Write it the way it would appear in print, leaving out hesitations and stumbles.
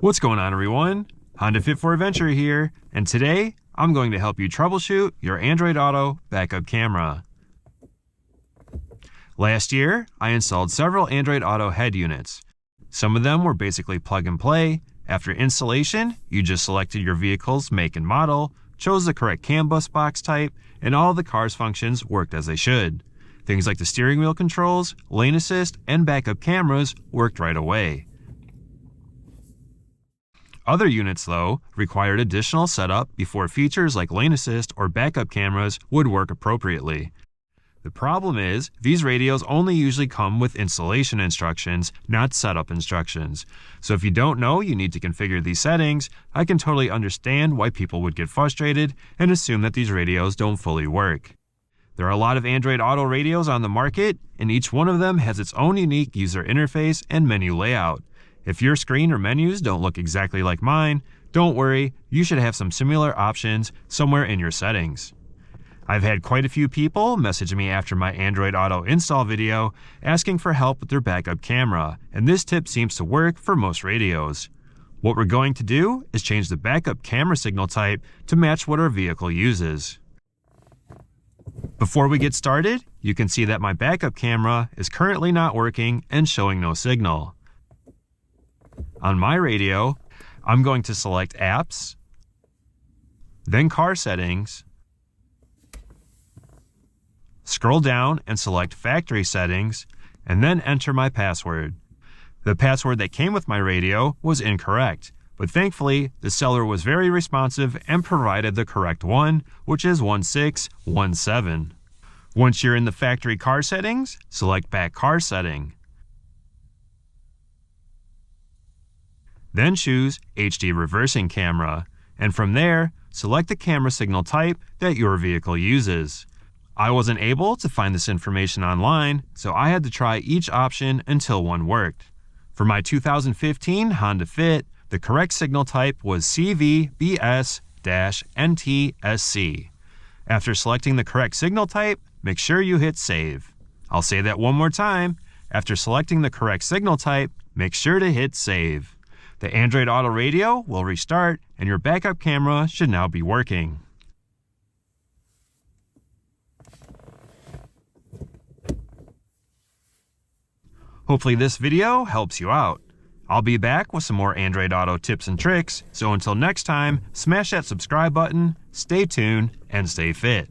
What's going on, everyone? Honda Fit for Adventure here, and today I'm going to help you troubleshoot your Android Auto backup camera. Last year, I installed several Android Auto head units. Some of them were basically plug and play. After installation, you just selected your vehicle's make and model, chose the correct CAN bus box type, and all the car's functions worked as they should. Things like the steering wheel controls, lane assist, and backup cameras worked right away. Other units, though, required additional setup before features like lane assist or backup cameras would work appropriately. The problem is, these radios only usually come with installation instructions, not setup instructions. So if you don't know you need to configure these settings, I can totally understand why people would get frustrated and assume that these radios don't fully work. There are a lot of Android Auto radios on the market, and each one of them has its own unique user interface and menu layout. If your screen or menus don't look exactly like mine, don't worry, you should have some similar options somewhere in your settings. I've had quite a few people message me after my Android Auto install video asking for help with their backup camera, and this tip seems to work for most radios. What we're going to do is change the backup camera signal type to match what our vehicle uses. Before we get started, you can see that my backup camera is currently not working and showing no signal. On my radio, I'm going to select Apps, then Car Settings, scroll down and select Factory Settings, and then enter my password. The password that came with my radio was incorrect, but thankfully, the seller was very responsive and provided the correct one, which is 1617. Once you're in the factory car settings, select Back Car Setting. Then choose HD Reversing Camera, and from there, select the camera signal type that your vehicle uses. I wasn't able to find this information online, so I had to try each option until one worked. For my 2015 Honda Fit, the correct signal type was CVBS-NTSC. After selecting the correct signal type, make sure you hit Save. I'll say that one more time. After selecting the correct signal type, make sure to hit Save. The Android Auto radio will restart, and your backup camera should now be working. Hopefully this video helps you out. I'll be back with some more Android Auto tips and tricks, so until next time, smash that subscribe button, stay tuned, and stay fit.